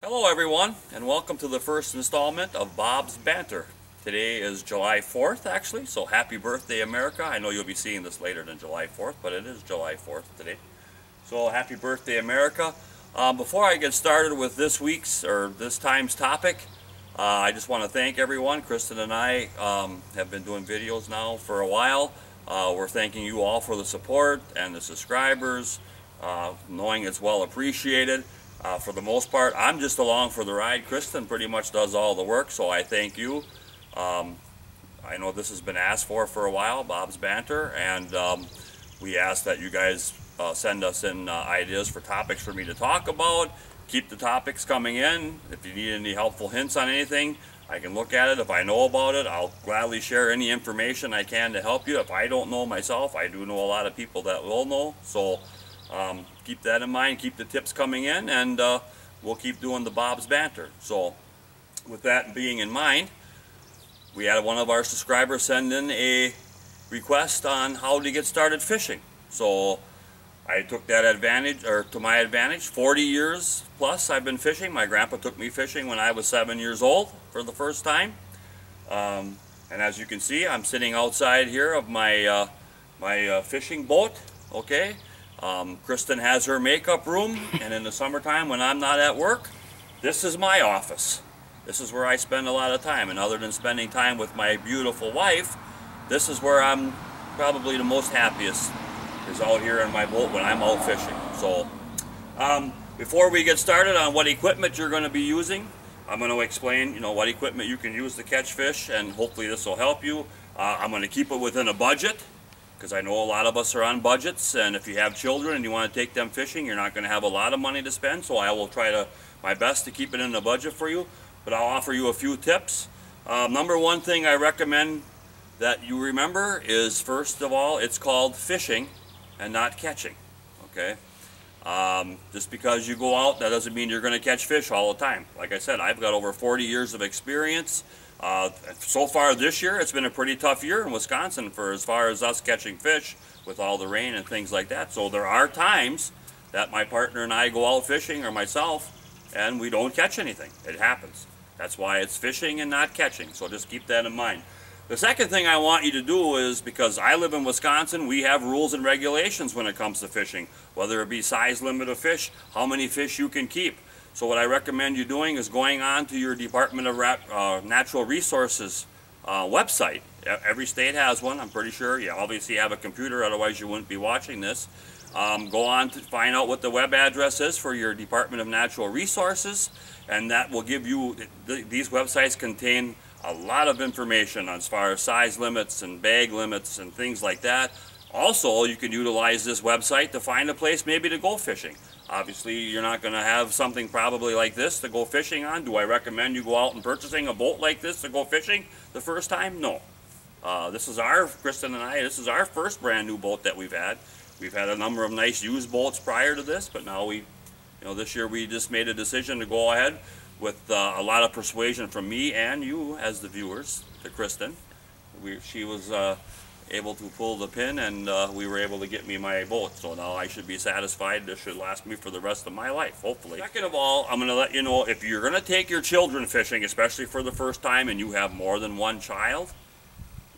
Hello everyone, and welcome to the first installment of Bob's Banter. Today is July 4th actually, so happy birthday America. I know you'll be seeing this later than July 4th, but it is July 4th today. So happy birthday America. Before I get started with this week's or this time's topic, I just want to thank everyone. Kristin and I have been doing videos now for a while. We're thanking you all for the support and the subscribers, knowing it's well appreciated. For the most part, I'm just along for the ride. Kristin pretty much does all the work, so I thank you. I know this has been asked for a while, Bob's Banter, and we ask that you guys send us in ideas for topics for me to talk about. Keep the topics coming in. If you need any helpful hints on anything, I can look at it. If I know about it, I'll gladly share any information I can to help you. If I don't know myself, I do know a lot of people that will know, so keep that in mind, keep the tips coming in, and we'll keep doing the Bob's Banter. So with that being in mind, we had one of our subscribers send in a request on how to get started fishing. So I took that to my advantage. 40 years plus I've been fishing. My grandpa took me fishing when I was 7 years old for the first time. And as you can see, I'm sitting outside here of my fishing boat. Okay. Kristin has her makeup room, and in the summertime when I'm not at work, this is my office. This is where I spend a lot of time, and other than spending time with my beautiful wife, this is where I'm probably the most happiest, is out here in my boat when I'm out fishing. So before we get started on what equipment you're going to be using, I'm going to explain what equipment you can use to catch fish, and hopefully this will help you. I'm going to keep it within a budget, because I know a lot of us are on budgets, and if you have children and you want to take them fishing, you're not going to have a lot of money to spend, so I will try my best to keep it in the budget for you, but I'll offer you a few tips. Number one thing I recommend that you remember is, first of all, it's called fishing and not catching, okay? Just because you go out, that doesn't mean you're going to catch fish all the time. Like I said, I've got over 40 years of experience. So far this year, it's been a pretty tough year in Wisconsin for as far as us catching fish with all the rain and things like that. So there are times that my partner and I go out fishing, or myself, and we don't catch anything. It happens. That's why it's fishing and not catching. So just keep that in mind. The second thing I want you to do is, because I live in Wisconsin, we have rules and regulations when it comes to fishing, whether it be size limit of fish, how many fish you can keep. So what I recommend you doing is going on to your Department of Natural Resources website. Every state has one, I'm pretty sure. You obviously have a computer, otherwise you wouldn't be watching this. Go on to find out what the web address is for your Department of Natural Resources, and that will give you, these websites contain a lot of information as far as size limits and bag limits and things like that. Also, you can utilize this website to find a place maybe to go fishing. Obviously, you're not going to have something probably like this to go fishing on. Do I recommend you go out and purchasing a boat like this to go fishing the first time? No. Kristin and I, this is our first brand new boat that we've had. We've had a number of nice used boats prior to this, but now this year we just made a decision to go ahead with a lot of persuasion from me and you as the viewers to Kristin. She was able to pull the pin, and we were able to get me my boat, so now I should be satisfied. This should last me for the rest of my life, hopefully. Second of all, I'm going to let you know, if you're going to take your children fishing, especially for the first time, and you have more than one child,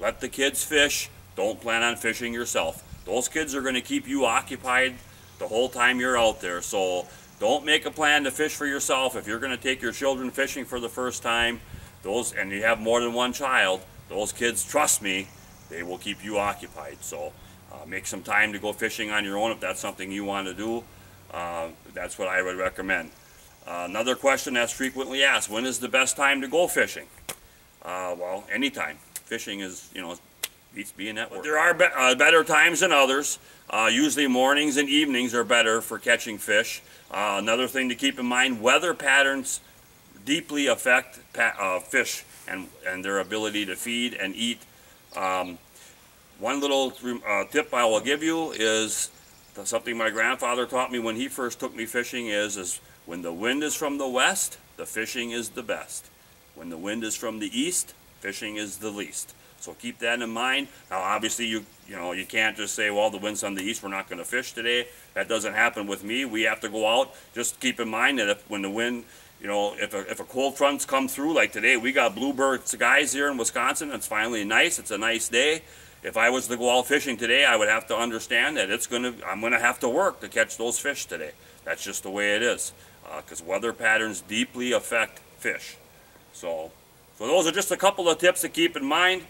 let the kids fish. Don't plan on fishing yourself. Those kids are going to keep you occupied the whole time you're out there, so don't make a plan to fish for yourself. If you're going to take your children fishing for the first time, and you have more than one child, those kids, trust me, they will keep you occupied. So make some time to go fishing on your own if that's something you want to do. That's what I would recommend. Another question that's frequently asked: when is the best time to go fishing? Well, anytime. Fishing is, beats being at work. But there are better times than others. Usually mornings and evenings are better for catching fish. Another thing to keep in mind: weather patterns deeply affect fish and their ability to feed and eat. One little tip I will give you is something my grandfather taught me when he first took me fishing is when the wind is from the west, the fishing is the best. When the wind is from the east, fishing is the least. So keep that in mind. Now obviously you can't just say, well, the wind's from the east, we're not going to fish today. That doesn't happen with me. We have to go out. Just keep in mind that when the wind You know, if a cold front's come through, like today, we got bluebird skies here in Wisconsin. It's finally nice. It's a nice day. If I was to go out fishing today, I would have to understand that I'm gonna have to work to catch those fish today. That's just the way it is, because weather patterns deeply affect fish. So those are just a couple of tips to keep in mind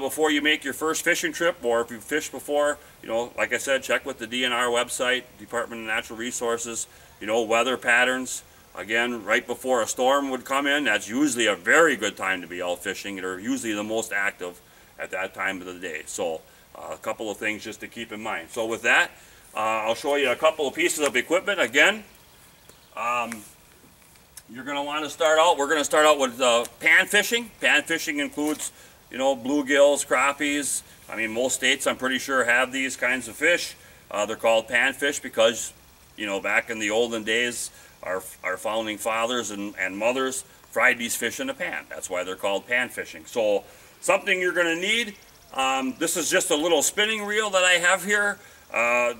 before you make your first fishing trip, or if you fished before. You know, like I said, check with the DNR website, Department of Natural Resources. You know, weather patterns. Again, right before a storm would come in, that's usually a very good time to be out fishing. They're usually the most active at that time of the day. So a couple of things just to keep in mind. So with that, I'll show you a couple of pieces of equipment. Again, you're going to want to start out, we're going to start out with pan fishing. Pan fishing includes, you know, bluegills, crappies. I mean, most states, I'm pretty sure, have these kinds of fish. They're called pan fish because, you know, back in the olden days, our founding fathers and mothers fried these fish in a pan. That's why they're called pan fishing. So something you're going to need, this is just a little spinning reel that I have here.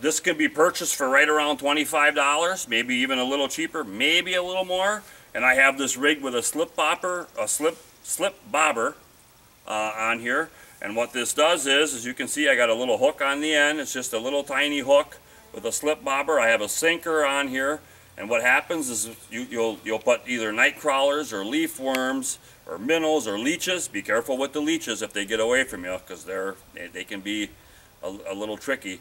This can be purchased for right around $25, maybe even a little cheaper, maybe a little more. And I have this rig with a slip bobber on here. And what this does is, as you can see, I got a little hook on the end. It's just a little tiny hook with a slip bobber. I have a sinker on here. And what happens is you'll put either night crawlers or leaf worms or minnows or leeches. Be careful with the leeches if they get away from you, because they can be a little tricky.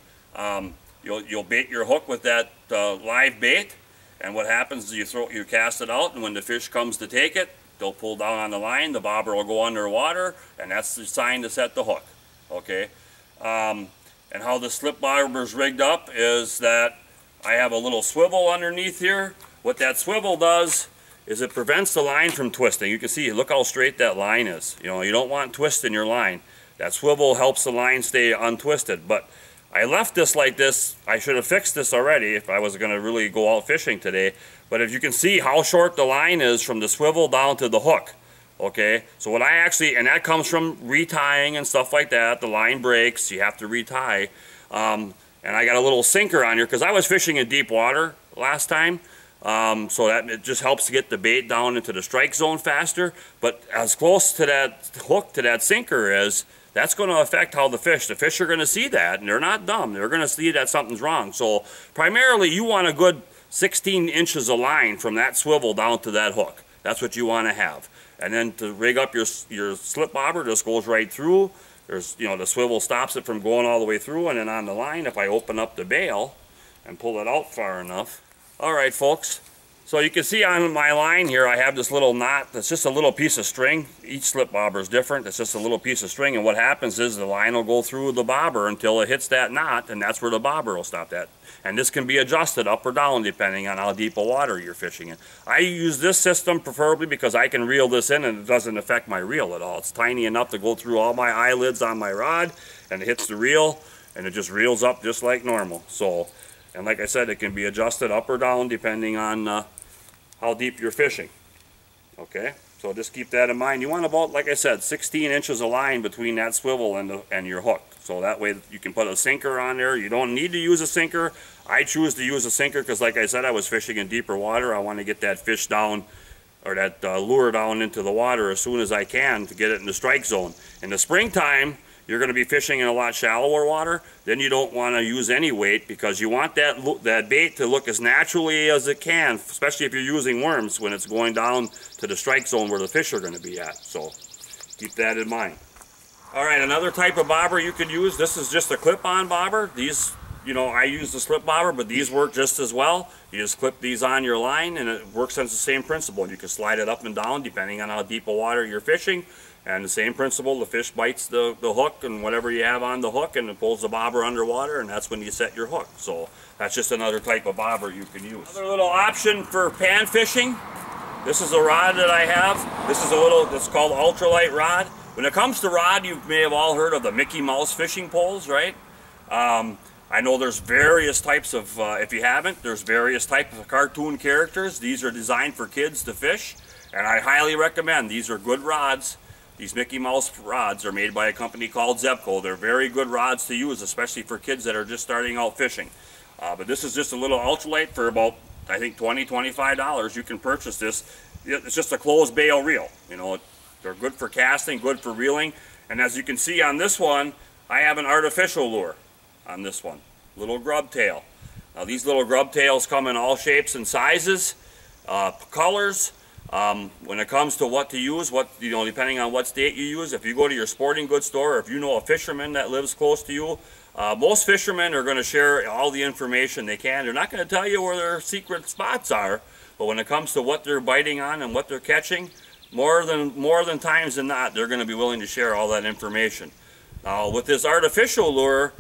You'll bait your hook with that live bait, and what happens is you cast it out, and when the fish comes to take it, they'll pull down on the line. The bobber will go underwater, and that's the sign to set the hook. Okay. And how the slip bobber is rigged up is that I have a little swivel underneath here. What that swivel does is it prevents the line from twisting. You can see, look how straight that line is. You know, you don't want twist in your line. That swivel helps the line stay untwisted. But I left this like this. I should have fixed this already if I was going to really go out fishing today. But if you can see how short the line is from the swivel down to the hook. Okay, so what I actually, and that comes from retying and stuff like that. The line breaks, you have to retie. And I got a little sinker on here because I was fishing in deep water last time. So that it just helps to get the bait down into the strike zone faster. But as close to that hook to that sinker is, that's going to affect how the fish are going to see that, and they're not dumb. They're going to see that something's wrong. So primarily you want a good 16 inches of line from that swivel down to that hook. That's what you want to have. And then to rig up your slip bobber, just goes right through. There's, you know, the swivel stops it from going all the way through, and then on the line, if I open up the bail and pull it out far enough. All right, folks. So you can see on my line here, I have this little knot. That's just a little piece of string. Each slip bobber is different. It's just a little piece of string, and what happens is the line will go through the bobber until it hits that knot, and that's where the bobber will stop at. And this can be adjusted up or down depending on how deep a water you're fishing in. I use this system preferably because I can reel this in and it doesn't affect my reel at all. It's tiny enough to go through all my eyelids on my rod, and it hits the reel, and it just reels up just like normal. So, and like I said, it can be adjusted up or down depending on how deep you're fishing. Okay, so just keep that in mind. You want about, like I said, 16 inches of line between that swivel and your hook. So that way you can put a sinker on there. You don't need to use a sinker. I choose to use a sinker because, like I said, I was fishing in deeper water. I want to get that fish down, or that lure down into the water as soon as I can to get it in the strike zone. In the springtime, you're going to be fishing in a lot shallower water. Then you don't want to use any weight because you want that bait to look as naturally as it can, especially if you're using worms when it's going down to the strike zone where the fish are going to be at. So keep that in mind. All right, another type of bobber you could use. This is just a clip-on bobber. These, you know, I use the slip bobber, but these work just as well. You just clip these on your line, and it works on the same principle. You can slide it up and down depending on how deep a water you're fishing. And the same principle, the fish bites the hook and whatever you have on the hook, and it pulls the bobber underwater, and that's when you set your hook. So that's just another type of bobber you can use. Another little option for pan fishing. This is a rod that I have. This is it's called ultralight rod. When it comes to rod, you may have all heard of the Mickey Mouse fishing poles, right? I know there's various types of, if you haven't, there's various types of cartoon characters. These are designed for kids to fish, and I highly recommend. These are good rods. These Mickey Mouse rods are made by a company called Zebco. They're very good rods to use, especially for kids that are just starting out fishing. But this is just a little ultralight for about I think $20–25, you can purchase this. It's just a closed bail reel. You know, they're good for casting, good for reeling. And as you can see on this one, I have an artificial lure on this one, little grub tail. Now these little grub tails come in all shapes and sizes, colors. When it comes to what to use, depending on what state you use, if you go to your sporting goods store, or if you know a fisherman that lives close to you, most fishermen are going to share all the information they can. They're not going to tell you where their secret spots are, but when it comes to what they're biting on and what they're catching, more than times than not, they're going to be willing to share all that information. Now, with this artificial lure,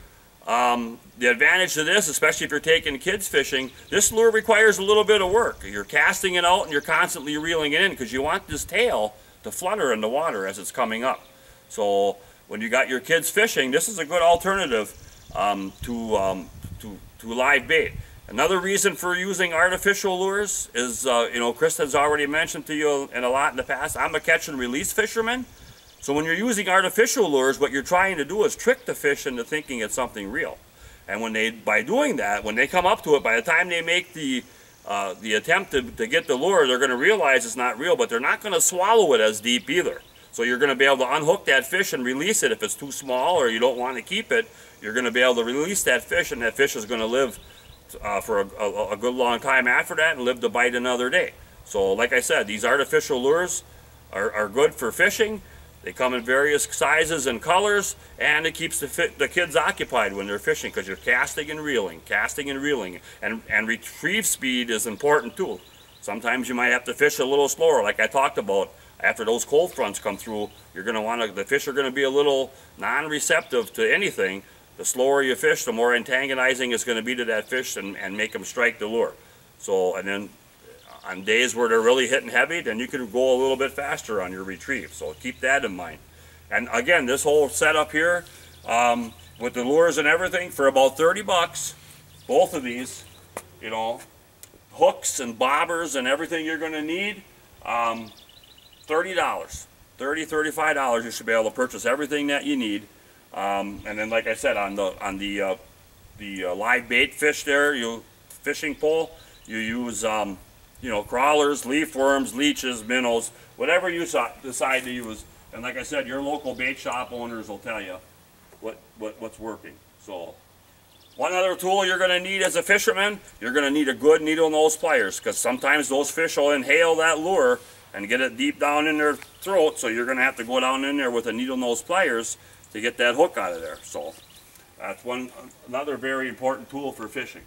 the advantage to this, especially if you're taking kids fishing, this lure requires a little bit of work. You're casting it out and you're constantly reeling it in because you want this tail to flutter in the water as it's coming up. So when you got your kids fishing, this is a good alternative to live bait. Another reason for using artificial lures is, Kristin's already mentioned to you in the past, I'm a catch and release fisherman. So when you're using artificial lures, what you're trying to do is trick the fish into thinking it's something real. And by doing that, when they come up to it, by the time they make the attempt to get the lure, they're going to realize it's not real, but they're not going to swallow it as deep either. So you're going to be able to unhook that fish and release it. If it's too small or you don't want to keep it, you're going to be able to release that fish, and that fish is going to live for a good long time after that and live to bite another day. So like I said, these artificial lures are good for fishing. They come in various sizes and colors, and it keeps the kids occupied when they're fishing because you're casting and reeling, and retrieve speed is important too. Sometimes you might have to fish a little slower, like I talked about. After those cold fronts come through, the fish are going to be a little non-receptive to anything. The slower you fish, the more antagonizing it's going to be to that fish and make them strike the lure. So, and then on days where they're really hitting heavy, then you can go a little bit faster on your retrieve. So keep that in mind. And again, this whole setup here, with the lures and everything, for about 30 bucks, both of these, hooks and bobbers and everything you're going to need, $30, $35, you should be able to purchase everything that you need. And then, like I said, on the live bait fish there, fishing pole, you use crawlers, leaf worms, leeches, minnows, whatever you decide to use. And like I said, your local bait shop owners will tell you what's working. So one other tool you're going to need as a fisherman, you're going to need a good needle nose pliers, because sometimes those fish will inhale that lure and get it deep down in their throat, so you're going to have to go down in there with a needle nose pliers to get that hook out of there. So that's another very important tool for fishing.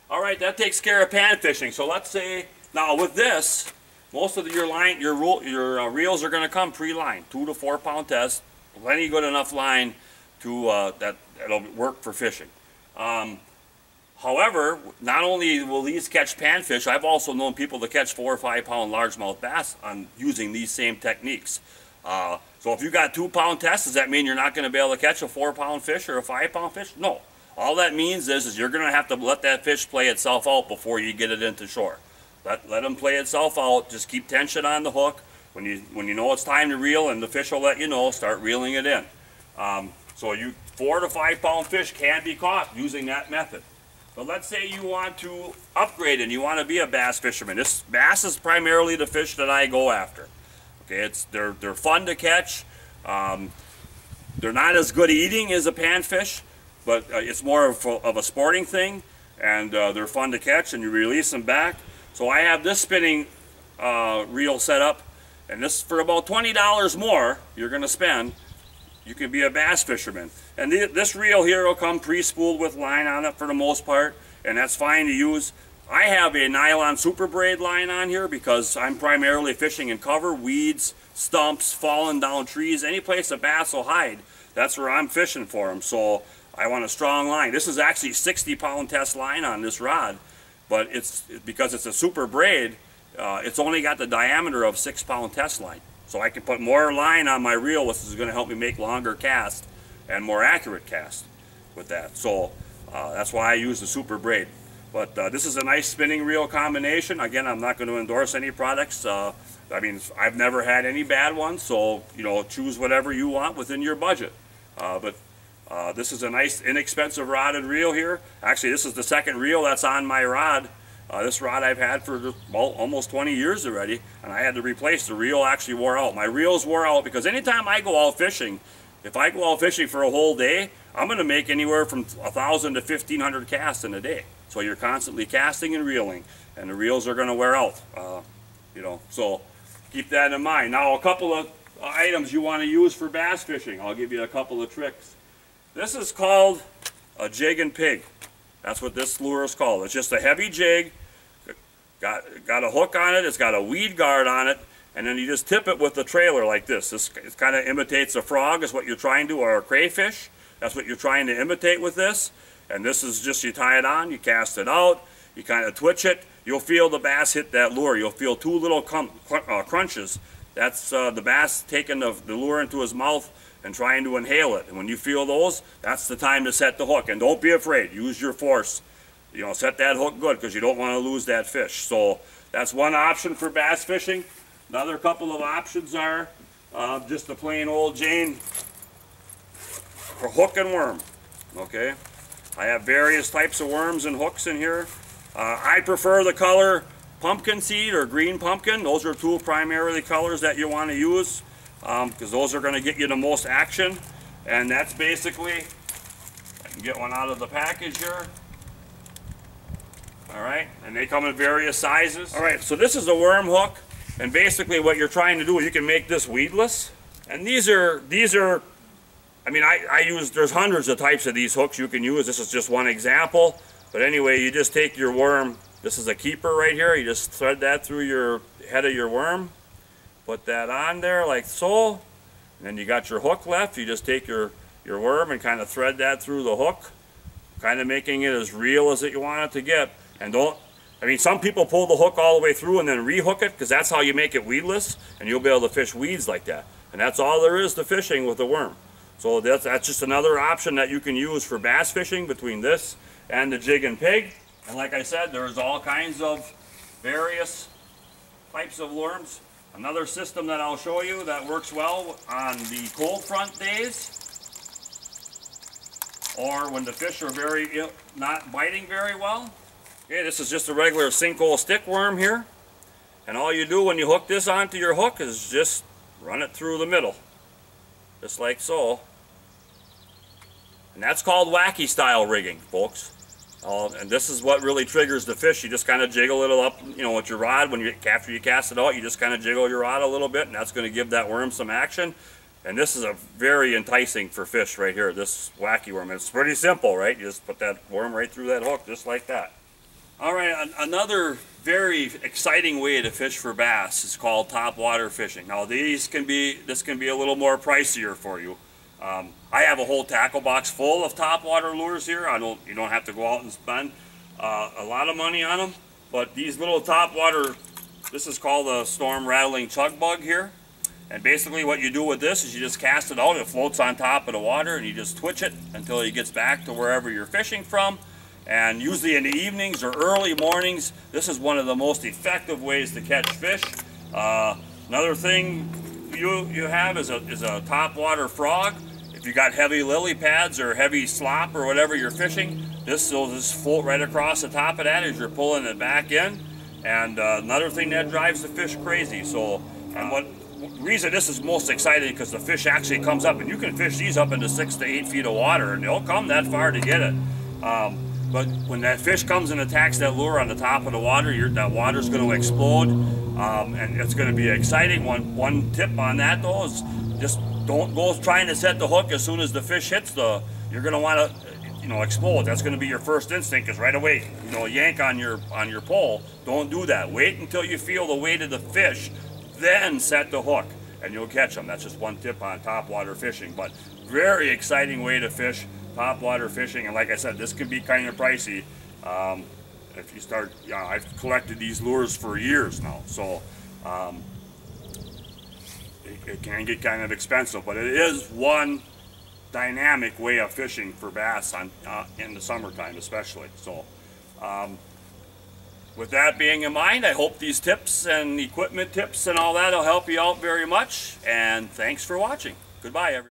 All right, that takes care of pan fishing. So let's say, now with this, most of your reels are going to come pre-lined, 2 to 4 pound test, plenty good enough line to that'll work for fishing. However, not only will these catch panfish, I've also known people to catch 4 or 5 pound largemouth bass on using these same techniques. So if you got 2 pound tests, does that mean you're not going to be able to catch a 4 pound fish or a 5 pound fish? No. All that means is you're going to have to let that fish play itself out before you get it into shore. Let them play itself out. Just keep tension on the hook. When you know it's time to reel, and the fish will let you know, start reeling it in. So 4 to 5 pound fish can be caught using that method. But let's say you want to upgrade and you want to be a bass fisherman. Bass is primarily the fish that I go after. Okay, they're fun to catch. They're not as good eating as a panfish, but it's more of a sporting thing, and they're fun to catch, and you release them back. So I have this spinning reel set up, and this, for about $20 more you're going to spend, you can be a bass fisherman. And this reel here will come pre-spooled with line on it for the most part, and that's fine to use. I have a nylon super braid line on here because I'm primarily fishing in cover, weeds, stumps, falling down trees, any place a bass will hide. That's where I'm fishing for them. So I want a strong line. This is actually 60 pound test line on this rod, but because it's a super braid, it's only got the diameter of 6 pound test line. So I can put more line on my reel, which is going to help me make longer casts and more accurate casts with that. So that's why I use the super braid. But this is a nice spinning reel combination. Again, I'm not going to endorse any products. I mean, I've never had any bad ones, so choose whatever you want within your budget. But this is a nice inexpensive rod and reel here. Actually, this is the second reel that's on my rod This rod I've had for well, almost 20 years already, and I had to replace the reel. Actually wore out. My reels wore out because anytime I go out fishing, if I go out fishing for a whole day, I'm going to make anywhere from 1,000 to 1,500 casts in a day. So you're constantly casting and reeling, and the reels are going to wear out. You know, so keep that in mind. Now, a couple of items you want to use for bass fishing. I'll give you a couple of tricks. This is called a jig and pig. That's what this lure is called. It's just a heavy jig. Got a hook on it, it's got a weed guard on it, and then you just tip it with the trailer like this. This it kind of imitates a frog is what you're trying to, or a crayfish. That's what you're trying to imitate with this. And this is just, you tie it on, you cast it out, you kind of twitch it. You'll feel the bass hit that lure. You'll feel two little crunches. That's the bass taking the lure into his mouth and trying to inhale it. And when you feel those, that's the time to set the hook. And don't be afraid, use your force. You know, set that hook good because you don't want to lose that fish. So that's one option for bass fishing. Another couple of options are just a plain old Jane for hook and worm. Okay, I have various types of worms and hooks in here. I prefer the color pumpkin seed or green pumpkin. Those are two primarily colors that you want to use because those are going to get you the most action. And that's basically, I can get one out of the package here. Alright, and they come in various sizes. Alright, so this is a worm hook, and basically what you're trying to do, you can make this weedless. And these are I mean, I use, there's hundreds of types of these hooks you can use. This is just one example. But anyway, you just take your worm, this is a keeper right here, you just thread that through your head of your worm, put that on there like so, and then you got your hook left. You just take your worm and kind of thread that through the hook, kind of making it as real as you want it to get. And don't, I mean, some people pull the hook all the way through and then rehook it because that's how you make it weedless, and you'll be able to fish weeds like that. And that's all there is to fishing with a worm. So that's just another option that you can use for bass fishing between this and the jig and pig. And like I said, there's all kinds of various types of worms. Another system that I'll show you that works well on the cold front days, or when the fish are not biting very well. Okay, this is just a regular sinkhole stick worm here, and all you do when you hook this onto your hook is just run it through the middle, just like so. And that's called wacky style rigging, folks. And this is what really triggers the fish. You just kind of jiggle it up, you know, with your rod. After you cast it out, you just kind of jiggle your rod a little bit, and that's going to give that worm some action. And this is a very enticing for fish right here, this wacky worm. It's pretty simple, right? You just put that worm right through that hook, just like that. All right, another very exciting way to fish for bass is called top water fishing. Now this can be a little more pricier for you. I have a whole tackle box full of top water lures here. You don't have to go out and spend a lot of money on them. But these little top water, this is called a storm rattling chug bug here. And basically what you do with this is you just cast it out. It floats on top of the water, and you just twitch it until it gets back to wherever you're fishing from. And usually in the evenings or early mornings, this is one of the most effective ways to catch fish. Another thing you have is a top water frog. If you got heavy lily pads or heavy slop or whatever you're fishing, this will just float right across the top of that as you're pulling it back in. And another thing that drives the fish crazy. So, and the reason this is most exciting because the fish actually comes up, and you can fish these up into 6 to 8 feet of water, and they'll come that far to get it. But when that fish comes and attacks that lure on the top of the water, that water's going to explode, and it's going to be exciting. One tip on that though is just don't go trying to set the hook as soon as the fish hits you're going to want to, explode. That's going to be your first instinct, is right away, yank on your pole. Don't do that. Wait until you feel the weight of the fish, then set the hook, and you'll catch them. That's just one tip on top water fishing, but very exciting way to fish top water fishing. And like I said, this can be kind of pricey if you start. I've collected these lures for years now, so it can get kind of expensive, but it is one dynamic way of fishing for bass in the summertime especially. So with that being in mind, I hope these tips and equipment tips and all that will help you out very much, and thanks for watching. Goodbye, everyone.